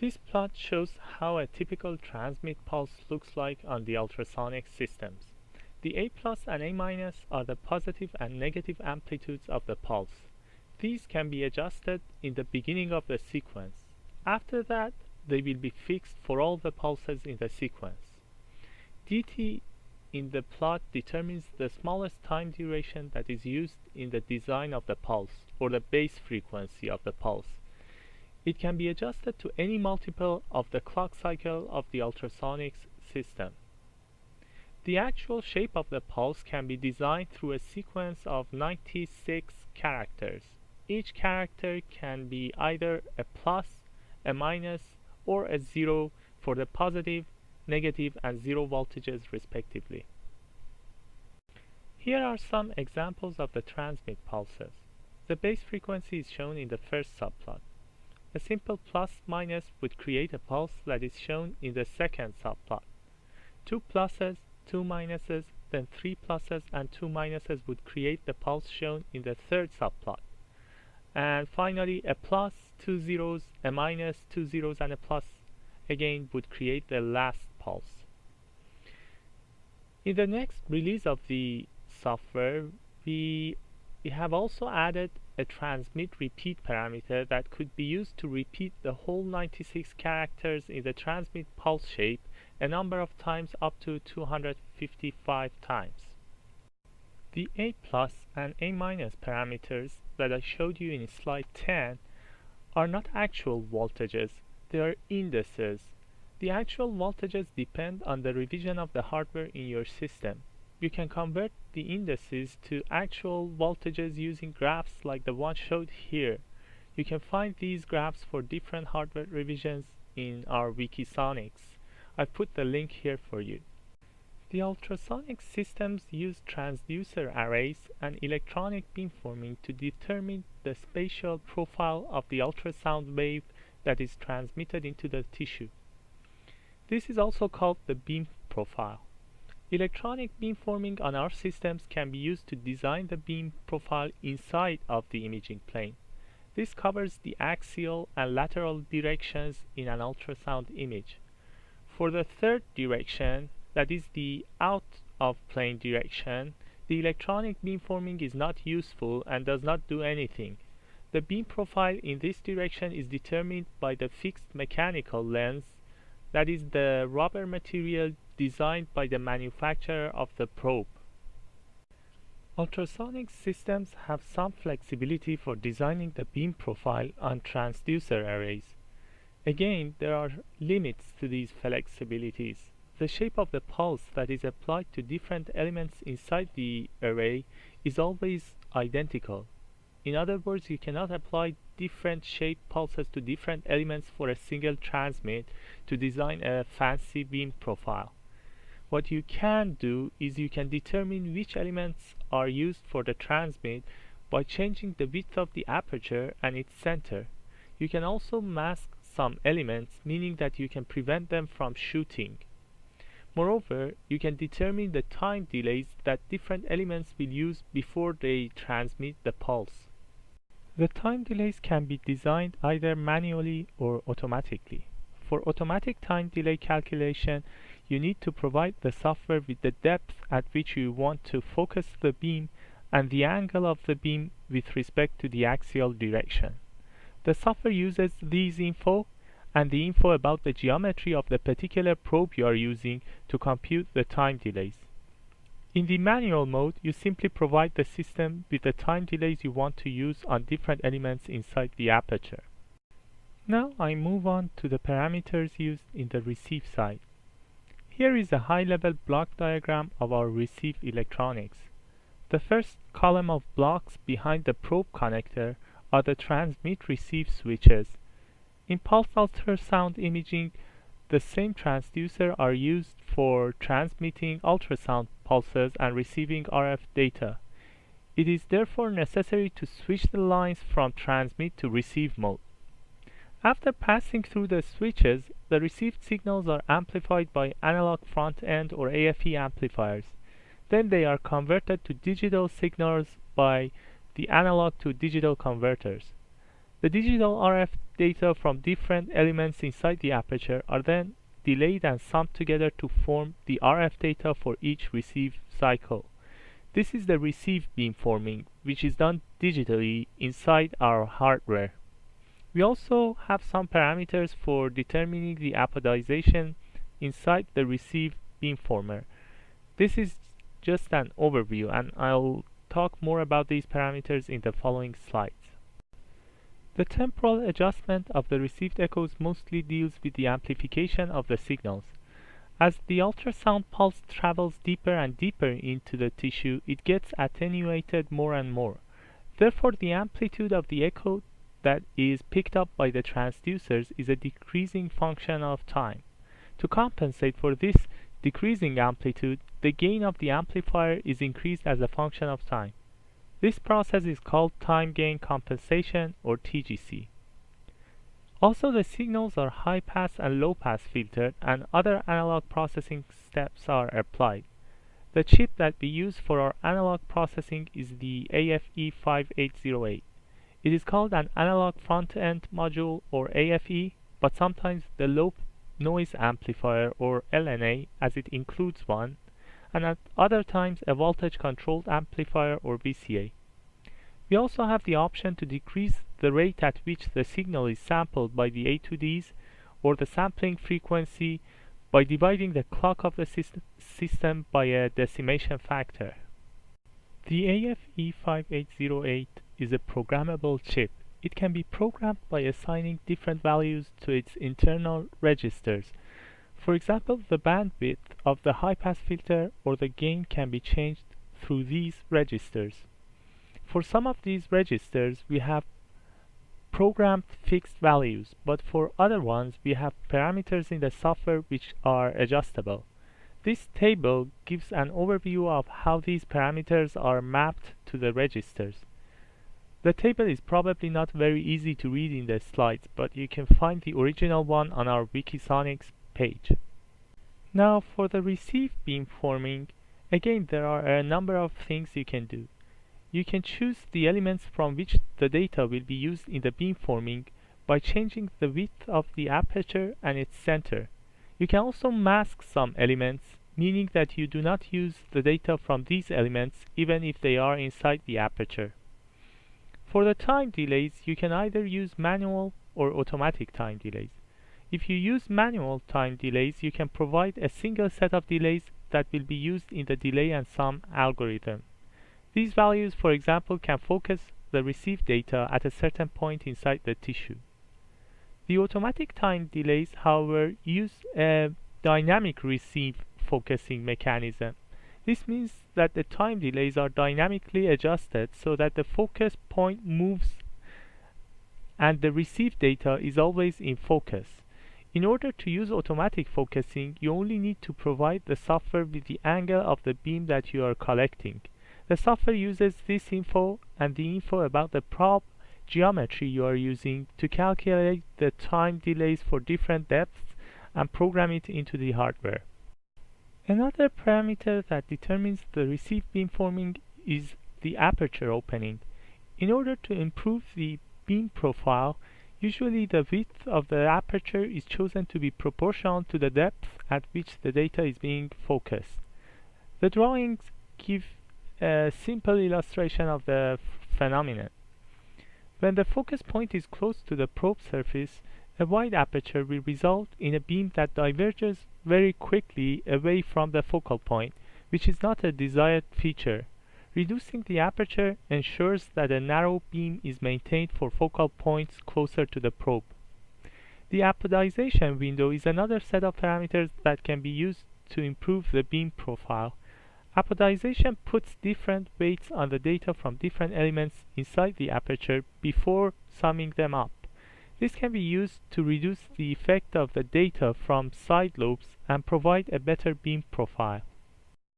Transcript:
This plot shows how a typical transmit pulse looks like on the ultrasonic systems. The A plus and A minus are the positive and negative amplitudes of the pulse. These can be adjusted in the beginning of the sequence. After that, they will be fixed for all the pulses in the sequence. dt in the plot determines the smallest time duration that is used in the design of the pulse, or the base frequency of the pulse. It can be adjusted to any multiple of the clock cycle of the ultrasonics system. The actual shape of the pulse can be designed through a sequence of 96 characters. Each character can be either a plus, a minus, or a zero for the positive, negative, and zero voltages respectively. Here are some examples of the transmit pulses. The base frequency is shown in the first subplot. A simple plus-minus would create a pulse that is shown in the second subplot. Two pluses, two minuses, then three pluses and two minuses would create the pulse shown in the third subplot. And finally, a plus, two zeros, a minus, two zeros, and a plus again would create the last pulse. In the next release of the software, we have also added a transmit repeat parameter that could be used to repeat the whole 96 characters in the transmit pulse shape a number of times up to 255 times. The A plus and A minus parameters that I showed you in slide 10 are not actual voltages, they are indices. The actual voltages depend on the revision of the hardware in your system. You can convert the indices to actual voltages using graphs like the one showed here. You can find these graphs for different hardware revisions in our Wikisonics. I've put the link here for you. The ultrasonic systems use transducer arrays and electronic beamforming to determine the spatial profile of the ultrasound wave that is transmitted into the tissue. This is also called the beam profile. Electronic beamforming on our systems can be used to design the beam profile inside of the imaging plane. This covers the axial and lateral directions in an ultrasound image. For the third direction, that is the out of plane direction, the electronic beamforming is not useful and does not do anything. The beam profile in this direction is determined by the fixed mechanical lens, that is the rubber material designed by the manufacturer of the probe. Ultrasonic systems have some flexibility for designing the beam profile on transducer arrays. Again, there are limits to these flexibilities. The shape of the pulse that is applied to different elements inside the array is always identical. In other words, you cannot apply different shaped pulses to different elements for a single transmit to design a fancy beam profile. What you can do is you can determine which elements are used for the transmit by changing the width of the aperture and its center. You can also mask some elements, meaning that you can prevent them from shooting. Moreover, you can determine the time delays that different elements will use before they transmit the pulse. The time delays can be designed either manually or automatically. For automatic time delay calculation, you need to provide the software with the depth at which you want to focus the beam and the angle of the beam with respect to the axial direction. The software uses these info and the info about the geometry of the particular probe you are using to compute the time delays. In the manual mode, you simply provide the system with the time delays you want to use on different elements inside the aperture. Now I move on to the parameters used in the receive side. Here is a high-level block diagram of our receive electronics. The first column of blocks behind the probe connector are the transmit-receive switches. In pulse ultrasound imaging, the same transducer are used for transmitting ultrasound pulses and receiving RF data. It is therefore necessary to switch the lines from transmit to receive mode. After passing through the switches, the received signals are amplified by analog front-end or AFE amplifiers. Then they are converted to digital signals by the analog to digital converters. The digital RF data from different elements inside the aperture are then delayed and summed together to form the RF data for each receive cycle. This is the receive beamforming, which is done digitally inside our hardware. We also have some parameters for determining the apodization inside the receive beamformer. This is just an overview, and I'll talk more about these parameters in the following slides. The temporal adjustment of the received echoes mostly deals with the amplification of the signals. As the ultrasound pulse travels deeper and deeper into the tissue, it gets attenuated more and more. Therefore, the amplitude of the echo that is picked up by the transducers is a decreasing function of time. To compensate for this decreasing amplitude, the gain of the amplifier is increased as a function of time. This process is called time gain compensation, or TGC. Also, the signals are high-pass and low-pass filtered, and other analog processing steps are applied. The chip that we use for our analog processing is the AFE5808. It is called an analog front-end module, or AFE, but sometimes the low noise amplifier, or LNA, as it includes one, and at other times a voltage-controlled amplifier, or VCA. We also have the option to decrease the rate at which the signal is sampled by the A2Ds, or the sampling frequency, by dividing the clock of the system by a decimation factor. The AFE5808 is a programmable chip. It can be programmed by assigning different values to its internal registers. For example, the bandwidth of the high-pass filter or the gain can be changed through these registers. For some of these registers, we have programmed fixed values, but for other ones, we have parameters in the software which are adjustable. This table gives an overview of how these parameters are mapped to the registers. The table is probably not very easy to read in the slides, but you can find the original one on our Ultrasonix page. Now, for the receive beamforming, again there are a number of things you can do. You can choose the elements from which the data will be used in the beamforming by changing the width of the aperture and its center. You can also mask some elements, meaning that you do not use the data from these elements even if they are inside the aperture. For the time delays, you can either use manual or automatic time delays. If you use manual time delays, you can provide a single set of delays that will be used in the delay and sum algorithm. These values, for example, can focus the received data at a certain point inside the tissue. The automatic time delays, however, use a dynamic receive focusing mechanism. This means that the time delays are dynamically adjusted so that the focus point moves and the received data is always in focus. In order to use automatic focusing, you only need to provide the software with the angle of the beam that you are collecting. The software uses this info and the info about the probe geometry you are using to calculate the time delays for different depths and program it into the hardware. Another parameter that determines the receive beamforming is the aperture opening. In order to improve the beam profile, usually the width of the aperture is chosen to be proportional to the depth at which the data is being focused. The drawings give a simple illustration of the phenomenon. When the focus point is close to the probe surface, a wide aperture will result in a beam that diverges very quickly away from the focal point, which is not a desired feature. Reducing the aperture ensures that a narrow beam is maintained for focal points closer to the probe. The apodization window is another set of parameters that can be used to improve the beam profile. Apodization puts different weights on the data from different elements inside the aperture before summing them up. This can be used to reduce the effect of the data from side lobes and provide a better beam profile.